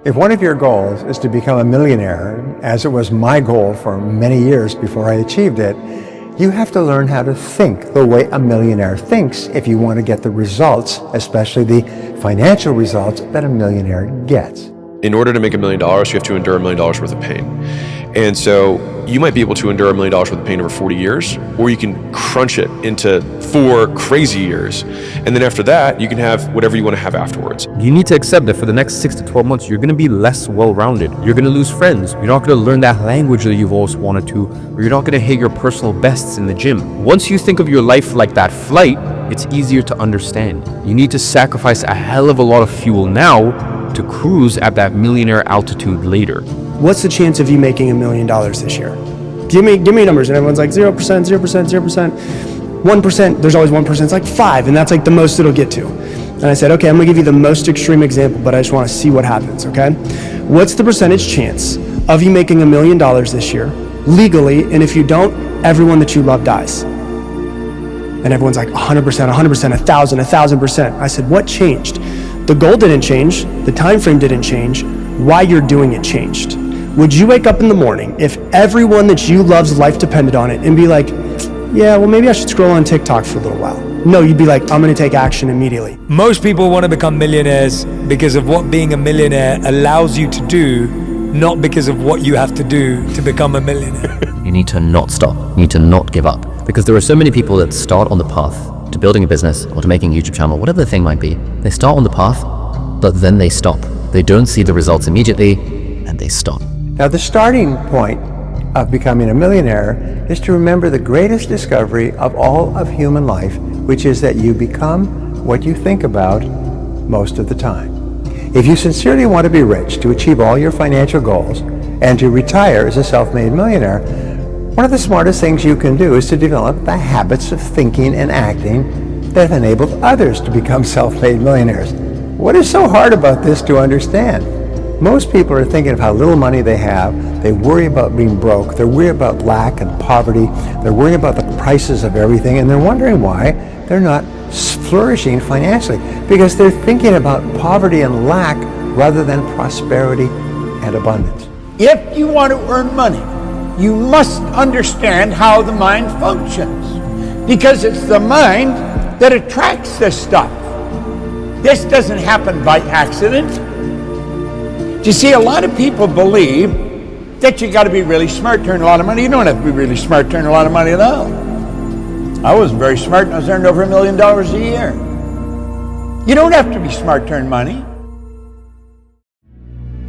If one of your goals is to become a millionaire, as it was my goal for many years before I achieved it, you have to learn how to think the way a millionaire thinks if you want to get the results, especially the financial results that a millionaire gets. In order to make $1 million, you have to endure $1 million worth of pain. And so you might be able to endure $1 million worth of pain over 40 years, or you can crunch it into 4 crazy years. And then after that, you can have whatever you want to have afterwards. You need to accept that for the next 6 to 12 months, you're going to be less well-rounded. You're going to lose friends. You're not going to learn that language that you've always wanted to, or you're not going to hit your personal bests in the gym. Once you think of your life like that flight, it's easier to understand. You need to sacrifice a hell of a lot of fuel now to cruise at that millionaire altitude later. What's the chance of you making $1 million this year? Give me numbers. And everyone's like 0%, 0%, 0%, 1%. There's always 1%. It's like 5, and that's like the most it'll get to. And I said, okay, I'm gonna give you the most extreme example, but I just wanna see what happens, okay? What's the percentage chance of you making $1 million this year, legally, and if you don't, everyone that you love dies? And everyone's like 100%, 100%, 1,000, 1,000%. I said, what changed? The goal didn't change, the time frame didn't change, why you're doing it changed. Would you wake up in the morning if everyone that you love's life depended on it and be like, yeah, well maybe I should scroll on TikTok for a little while? No, you'd be like, I'm gonna take action immediately. Most people want to become millionaires because of what being a millionaire allows you to do, not because of what you have to do to become a millionaire. You need to not stop. You need to not give up. Because there are so many people that start on the path to building a business or to making a YouTube channel, whatever the thing might be. They start on the path, but then they stop. They don't see the results immediately, and they stop. Now, the starting point of becoming a millionaire is to remember the greatest discovery of all of human life, which is that you become what you think about most of the time. If you sincerely want to be rich, to achieve all your financial goals, and to retire as a self-made millionaire, one of the smartest things you can do is to develop the habits of thinking and acting that have enabled others to become self-made millionaires. What is so hard about this to understand? Most people are thinking of how little money they have. They worry about being broke. They're worried about lack and poverty. They're worried about the prices of everything, and they're wondering why they're not flourishing financially, because they're thinking about poverty and lack rather than prosperity and abundance. If you want to earn money, you must understand how the mind functions, because it's the mind that attracts this stuff. This doesn't happen by accident. You see, a lot of people believe that you got to be really smart to earn a lot of money. You don't have to be really smart to earn a lot of money at all. I wasn't very smart and I was earning over $1 million a year. You don't have to be smart to earn money.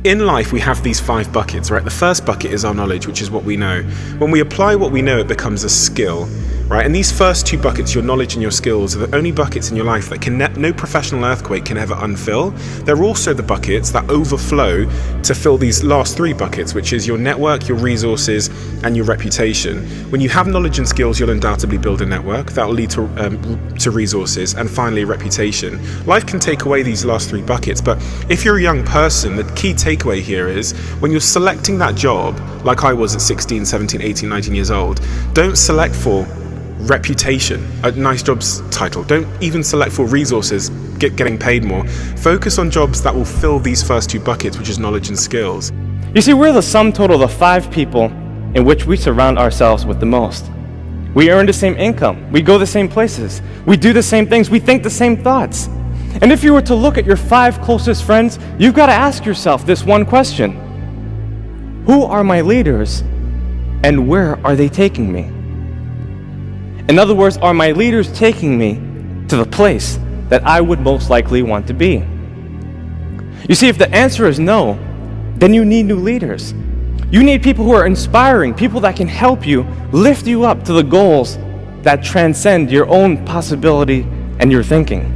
In life, we have these 5 buckets, right? The first bucket is our knowledge, which is what we know. When we apply what we know, it becomes a skill, right? And these first 2 buckets, your knowledge and your skills, are the only buckets in your life that no professional earthquake can ever unfill. They're also the buckets that overflow to fill these last 3 buckets, which is your network, your resources, and your reputation. When you have knowledge and skills, you'll undoubtedly build a network that will lead to resources, and finally reputation. Life can take away these last 3 buckets, but if you're a young person, the key takeaway here is when you're selecting that job, like I was at 16, 17, 18, 19 years old, don't select for reputation, a nice jobs title. Don't even select for resources, getting paid more. Focus on jobs that will fill these first 2 buckets, which is knowledge and skills. You see, we're the sum total of 5 people in which we surround ourselves with the most. We earn the same income, we go the same places, we do the same things, we think the same thoughts. And if you were to look at your 5 closest friends, you've got to ask yourself this one question: who are my leaders and where are they taking me? In other words, are my leaders taking me to the place that I would most likely want to be? You see, if the answer is no, then you need new leaders. You need people who are inspiring, people that can help you, lift you up to the goals that transcend your own possibility and your thinking.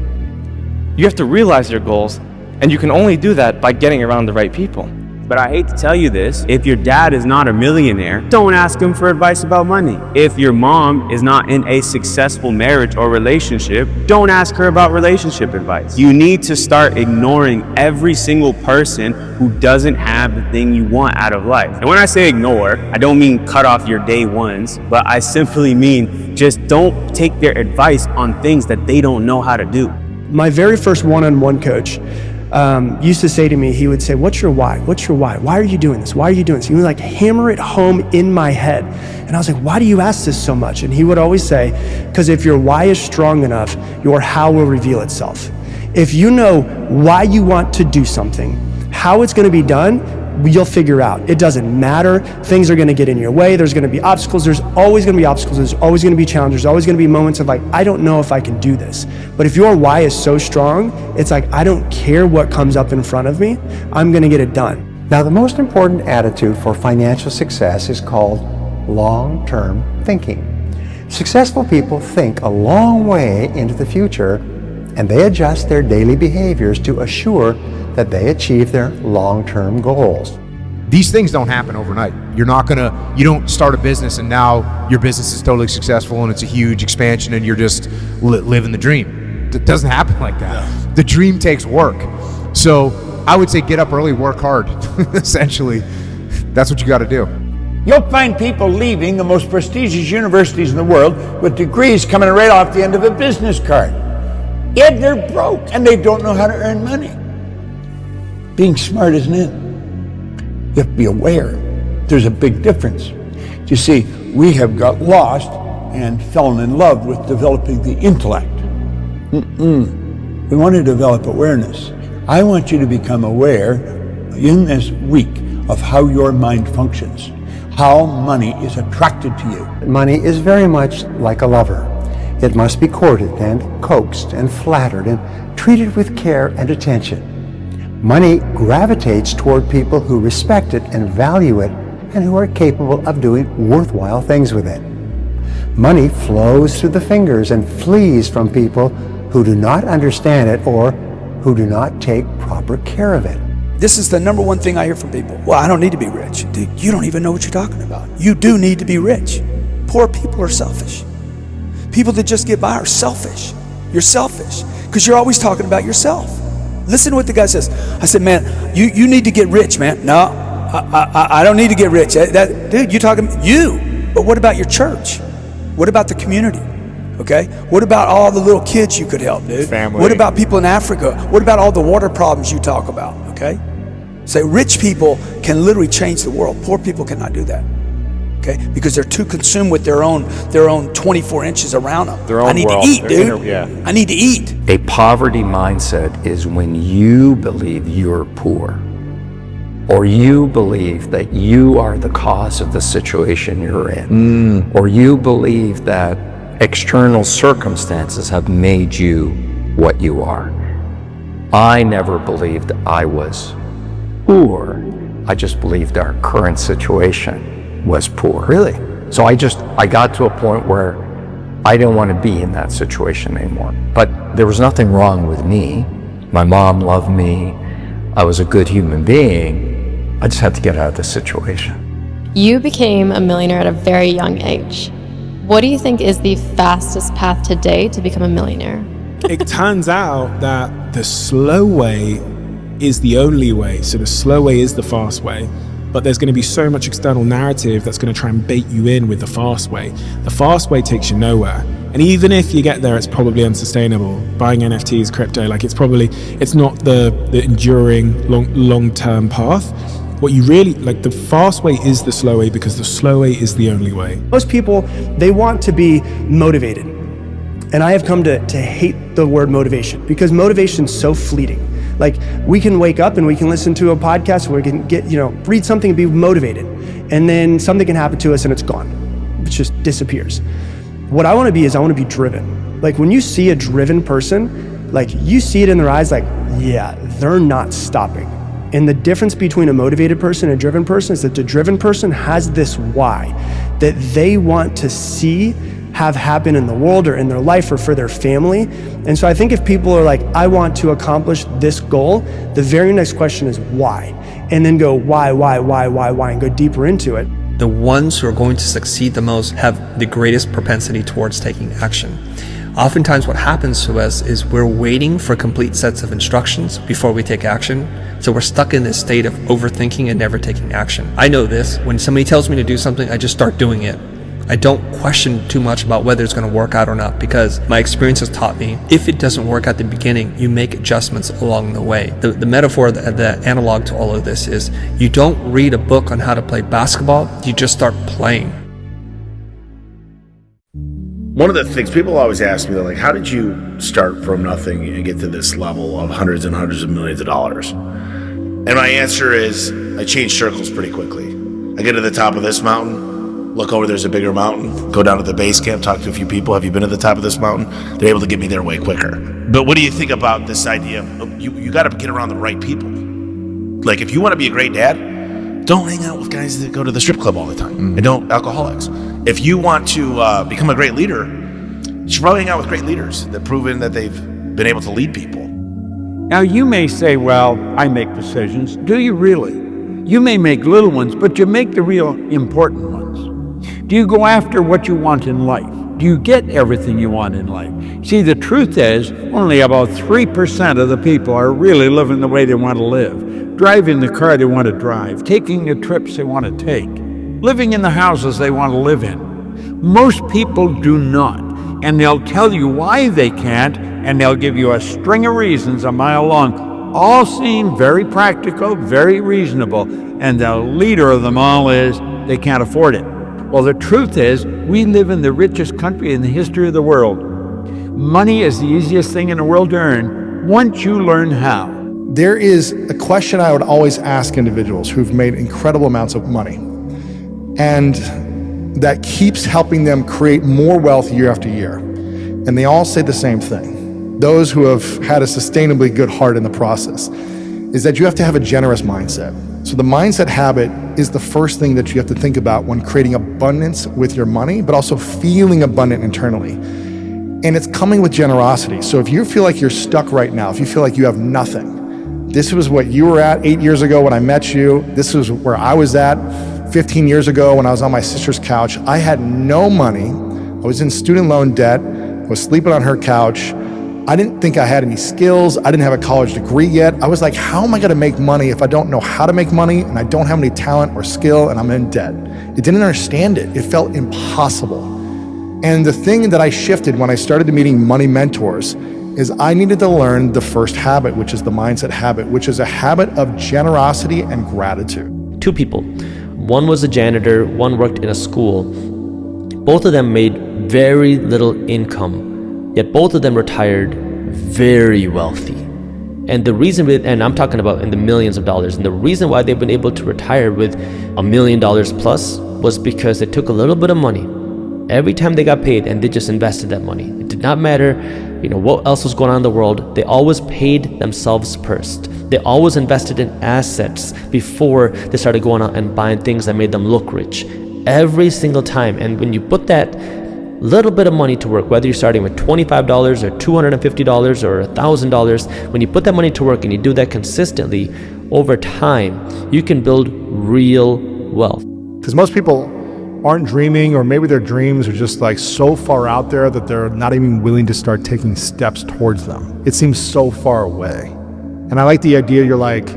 You have to realize your goals, and you can only do that by getting around the right people. But I hate to tell you this, if your dad is not a millionaire, don't ask him for advice about money. If your mom is not in a successful marriage or relationship, don't ask her about relationship advice. You need to start ignoring every single person who doesn't have the thing you want out of life. And when I say ignore, I don't mean cut off your day ones, but I simply mean just don't take their advice on things that they don't know how to do. My very first one-on-one coach, used to say to me, he would say, what's your why? What's your why? Why are you doing this? Why are you doing this? He would like hammer it home in my head. And I was like, why do you ask this so much? And he would always say, because if your why is strong enough, your how will reveal itself. If you know why you want to do something, how it's going to be done, you'll figure out. It doesn't matter. Things are going to get in your way. There's going to be obstacles. There's always going to be obstacles. There's always going to be challenges. There's always going to be moments of like, I don't know if I can do this. But if your why is so strong, it's like, I don't care what comes up in front of me. I'm going to get it done. Now, the most important attitude for financial success is called long-term thinking. Successful people think a long way into the future, and they adjust their daily behaviors to assure that they achieve their long-term goals. These things don't happen overnight. You don't start a business and now your business is totally successful and it's a huge expansion and you're just living the dream. It doesn't happen like that. Yeah. The dream takes work. So I would say get up early, work hard. Essentially, that's what you got to do. You'll find people leaving the most prestigious universities in the world with degrees coming right off the end of a business card. Yet they're broke and they don't know how to earn money. Being smart isn't it. You have to be aware. There's a big difference. You see, we have got lost and fallen in love with developing the intellect. We want to develop awareness. I want you to become aware in this week of how your mind functions, how money is attracted to you. Money is very much like a lover. It must be courted and coaxed and flattered and treated with care and attention. Money gravitates toward people who respect it and value it and who are capable of doing worthwhile things with it. Money flows through the fingers and flees from people who do not understand it or who do not take proper care of it. This is the number one thing I hear from people. Well, I don't need to be rich. Dude, you don't even know what you're talking about. You do need to be rich. Poor people are selfish. People that just get by are selfish. You're selfish because you're always talking about yourself. Listen to what the guy says. I said, man, you need to get rich, man. No, I don't need to get rich. Dude, you talking you. But what about your church? What about the community? Okay? What about all the little kids you could help, dude? Family. What about people in Africa? What about all the water problems you talk about? Okay? Say rich people can literally change the world. Poor people cannot do that. Okay? Because they're too consumed with their own 24 inches around them. Their own I need world. to eat, dude. I need to eat. A poverty mindset is when you believe you're poor, or you believe that you are the cause of the situation you're in, or you believe that external circumstances have made you what you are. I never believed I was poor. I just believed our current situation was poor. Really? So I got to a point where I didn't want to be in that situation anymore. But there was nothing wrong with me. My mom loved me. I was a good human being. I just had to get out of the situation. You became a millionaire at a very young age. What do you think is the fastest path today to become a millionaire? It turns out that the slow way is the only way. So the slow way is the fast way. But there's going to be so much external narrative that's going to try and bait you in with the fast way. The fast way takes you nowhere. And even if you get there, it's probably unsustainable. Buying NFTs, crypto, it's not the enduring long-term path. What you really, the fast way is the slow way because the slow way is the only way. Most people, they want to be motivated. And I have come to hate the word motivation because motivation is so fleeting. Like we can wake up and we can listen to a podcast where we can get, read something and be motivated. And then something can happen to us and it's gone. It just disappears. What I want to be is I want to be driven. Like when you see a driven person, you see it in their eyes, yeah, they're not stopping. And the difference between a motivated person and a driven person is that the driven person has this why that they want to see have happen in the world or in their life or for their family. And so I think if people are like, I want to accomplish this goal, the very next question is why? And then go why, and go deeper into it. The ones who are going to succeed the most have the greatest propensity towards taking action. Oftentimes what happens to us is we're waiting for complete sets of instructions before we take action. So we're stuck in this state of overthinking and never taking action. I know this. When somebody tells me to do something, I just start doing it. I don't question too much about whether it's going to work out or not, because my experience has taught me if it doesn't work at the beginning, you make adjustments along the way. The metaphor, the analog to all of this is you don't read a book on how to play basketball, you just start playing. One of the things people always ask me, they're like, how did you start from nothing and get to this level of hundreds and hundreds of millions of dollars? And my answer is, I changed circles pretty quickly. I get to the top of this mountain, look over, there's a bigger mountain, go down to the base camp, talk to a few people, have you been to the top of this mountain? They're able to get me there way quicker. But what do you think about this idea of you got to get around the right people? Like, if you want to be a great dad, don't hang out with guys that go to the strip club all the time, and don't alcoholics. If you want to become a great leader, you should probably hang out with great leaders that have proven that they've been able to lead people. Now you may say, well, I make decisions. Do you really? You may make little ones, but you make the real important ones. Do you go after what you want in life? Do you get everything you want in life? See, the truth is, only about 3% of the people are really living the way they want to live, driving the car they want to drive, taking the trips they want to take, living in the houses they want to live in. Most people do not, and they'll tell you why they can't, and they'll give you a string of reasons a mile long. All seem very practical, very reasonable, and the leader of them all is they can't afford it. Well, the truth is, we live in the richest country in the history of the world. Money is the easiest thing in the world to earn once you learn how. There is a question I would always ask individuals who've made incredible amounts of money, and that keeps helping them create more wealth year after year. And they all say the same thing. Those who have had a sustainably good heart in the process is that you have to have a generous mindset. So the mindset habit is the first thing that you have to think about when creating abundance with your money, but also feeling abundant internally. And it's coming with generosity. So if you feel like you're stuck right now, if you feel like you have nothing, this was what you were at 8 years ago when I met you. This was where I was at 15 years ago when I was on my sister's couch. I had no money. I was in student loan debt. I was sleeping on her couch. I didn't think I had any skills. I didn't have a college degree yet. I was like, how am I gonna make money if I don't know how to make money and I don't have any talent or skill and I'm in debt? It didn't understand it. It felt impossible. And the thing that I shifted when I started meeting money mentors is I needed to learn the first habit, which is the mindset habit, which is a habit of generosity and gratitude. Two people. One was a janitor, one worked in a school. Both of them made very little income, yet both of them retired very wealthy. And the reason, and I'm talking about in the millions of dollars, and the reason why they've been able to retire with $1 million plus was because they took a little bit of money every time they got paid and they just invested that money. It did not matter, what else was going on in the world. They always paid themselves first. They always invested in assets before they started going out and buying things that made them look rich. Every single time. And when you put that little bit of money to work, whether you're starting with $25 or $250 or $1,000, when you put that money to work and you do that consistently over time, you can build real wealth. Because most people aren't dreaming, or maybe their dreams are just like so far out there that they're not even willing to start taking steps towards them. It seems so far away. And I like the idea, you're like,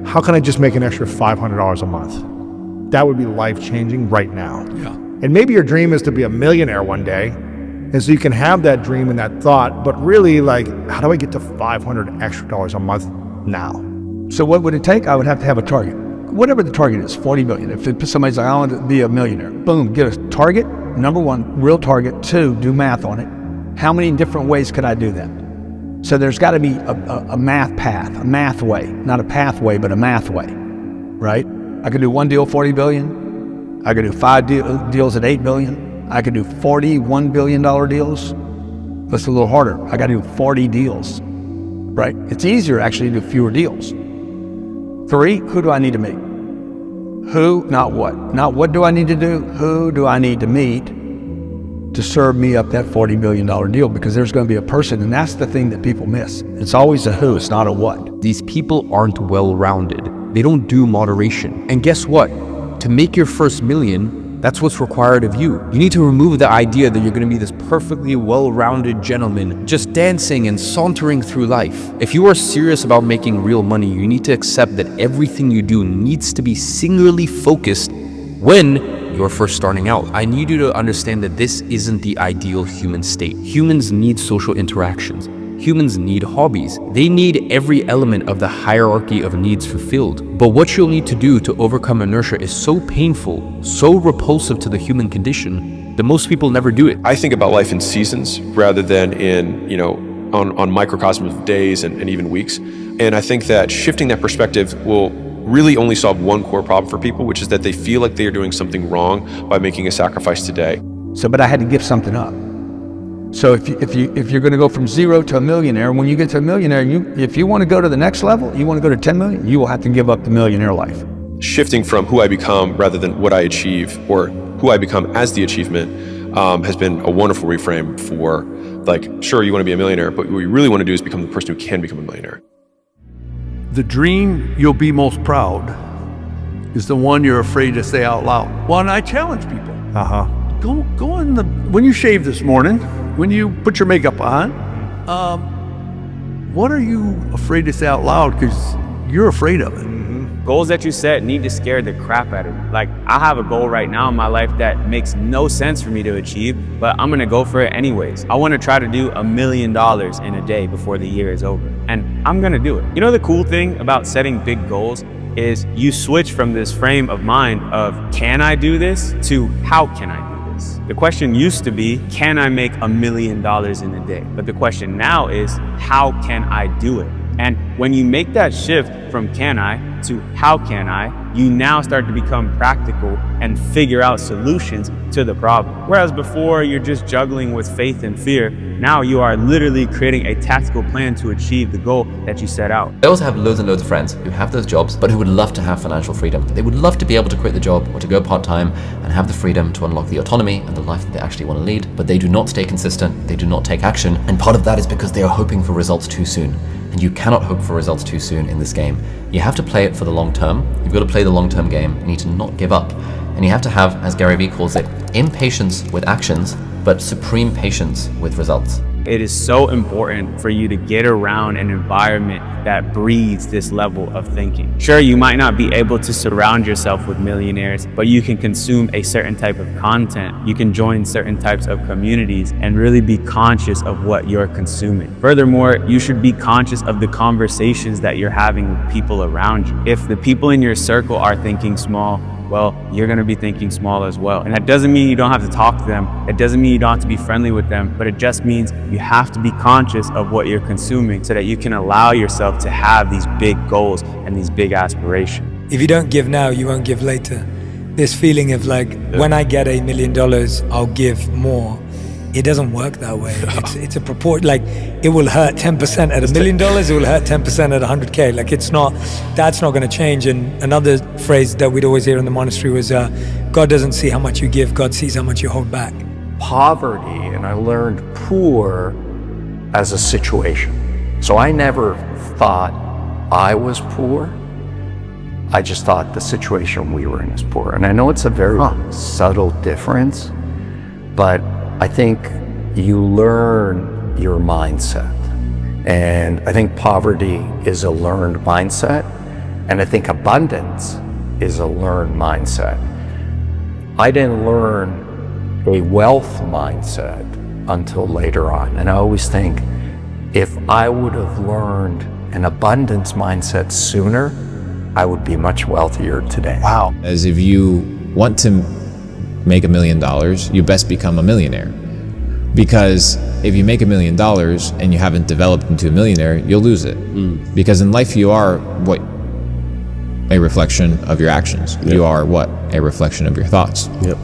how can I just make an extra $500 a month? That would be life-changing right now. Yeah. And maybe your dream is to be a millionaire one day. And so you can have that dream and that thought, but really like, how do I get to $500 extra a month now? So what would it take? I would have to have a target. Whatever the target is, 40 million. If somebody's like, I want to be a millionaire, boom, get a target. Number one, real target. Two, do math on it. How many different ways could I do that? So there's got to be a math path, a math way, not a pathway, but a math way, right? I could do one deal, 40 billion. I could do 5 deals at 8 billion. I could do 40 $1 billion deals. That's a little harder. I got to do 40 deals, right? It's easier actually to do fewer deals. 3, who do I need to meet? Who, not what. Not what do I need to do, who do I need to meet to serve me up that $40 million deal? Because there's going to be a person, and that's the thing that people miss. It's always a who, it's not a what. These people aren't well-rounded. They don't do moderation. And guess what? To make your first million, that's what's required of you. You need to remove the idea that you're going to be this perfectly well-rounded gentleman just dancing and sauntering through life. If you are serious about making real money, you need to accept that everything you do needs to be singularly focused when you're first starting out. I need you to understand that this isn't the ideal human state. Humans need social interactions. Humans need hobbies. They need every element of the hierarchy of needs fulfilled. But what you'll need to do to overcome inertia is so painful, so repulsive to the human condition, that most people never do it. I think about life in seasons rather than in, on microcosms of days and even weeks. And I think that shifting that perspective will really only solve one core problem for people, which is that they feel like they are doing something wrong by making a sacrifice today. But I had to give something up. So if you're going to go from 0 to a millionaire, when you get to a millionaire, if you want to go to the next level, you want to go to 10 million, you will have to give up the millionaire life. Shifting from who I become rather than what I achieve, or who I become as the achievement, has been a wonderful reframe for, sure, you want to be a millionaire, but what you really want to do is become the person who can become a millionaire. The dream you'll be most proud is the one you're afraid to say out loud. Well, and I challenge people. Go on when you shave this morning, when you put your makeup on, what are you afraid to say out loud? Because you're afraid of it. Goals that you set need to scare the crap out of you. Like, I have a goal right now in my life that makes no sense for me to achieve, but I'm gonna go for it anyways. I wanna try to do $1 million in a day before the year is over, and I'm gonna do it. You know, the cool thing about setting big goals is you switch from this frame of mind of, can I do this, to how can I do this? The question used to be, can I make $1 million in a day? But the question now is, how can I do it? And when you make that shift from can I to how can I, you now start to become practical and figure out solutions to the problem. Whereas before you're just juggling with faith and fear, now you are literally creating a tactical plan to achieve the goal that you set out. I also have loads and loads of friends who have those jobs, but who would love to have financial freedom. They would love to be able to quit the job or to go part-time and have the freedom to unlock the autonomy and the life that they actually want to lead, but they do not stay consistent, they do not take action, and part of that is because they are hoping for results too soon. And you cannot hope for results too soon in this game. You have to play it for the long term. You've got to play the long-term game. You need to not give up. And you have to have, as Gary Vee calls it, impatience with actions, but supreme patience with results. It is so important for you to get around an environment that breeds this level of thinking. Sure, you might not be able to surround yourself with millionaires, but you can consume a certain type of content. You can join certain types of communities and really be conscious of what you're consuming. Furthermore, you should be conscious of the conversations that you're having with people around you. If the people in your circle are thinking small, well, you're gonna be thinking small as well. And that doesn't mean you don't have to talk to them. It doesn't mean you don't have to be friendly with them, but it just means you have to be conscious of what you're consuming so that you can allow yourself to have these big goals and these big aspirations. If you don't give now, you won't give later. This feeling of when I get $1 million, I'll give more. It doesn't work that way. It's a purport, it will hurt 10% at $1 million, it will hurt 10% at 100K. That's not gonna change. And another phrase that we'd always hear in the monastery was, God doesn't see how much you give, God sees how much you hold back. Poverty, and I learned poor as a situation. So I never thought I was poor. I just thought the situation we were in is poor. And I know it's a very subtle difference, but I think you learn your mindset. And I think poverty is a learned mindset. And I think abundance is a learned mindset. I didn't learn a wealth mindset until later on. And I always think, if I would have learned an abundance mindset sooner, I would be much wealthier today. Wow. As if you want to make $1 million, you best become a millionaire. Because if you make $1 million and you haven't developed into a millionaire, you'll lose it. Because in life you are what? A reflection of your actions. Yep. You are what? A reflection of your thoughts. Yep.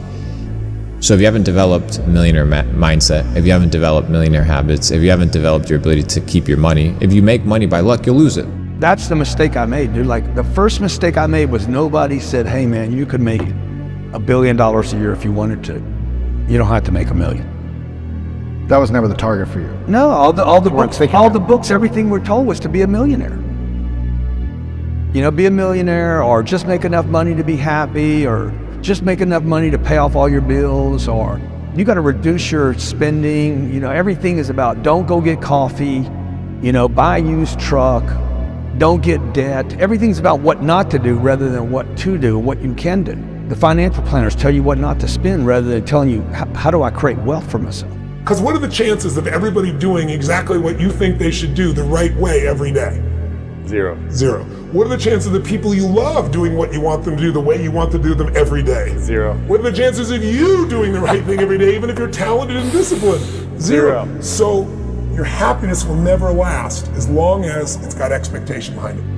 So if you haven't developed a millionaire mindset, if you haven't developed millionaire habits, if you haven't developed your ability to keep your money, if you make money by luck, you'll lose it. That's the mistake I made, dude. The first mistake I made was nobody said, hey man, you could make $1 billion a year if you wanted to. You don't have to make $1 million. That was never the target for you. No, all the books, everything we're told was to be a millionaire. Be a millionaire, or just make enough money to be happy, or just make enough money to pay off all your bills, or you got to reduce your spending. Everything is about don't go get coffee, buy a used truck, don't get debt. Everything's about what not to do rather than what to do, what you can do. The financial planners tell you what not to spend rather than telling you, how do I create wealth for myself? Because what are the chances of everybody doing exactly what you think they should do the right way every day? Zero. Zero. What are the chances of the people you love doing what you want them to do the way you want to do them every day? Zero. What are the chances of you doing the right thing every day, even if you're talented and disciplined? Zero. So your happiness will never last as long as it's got expectation behind it.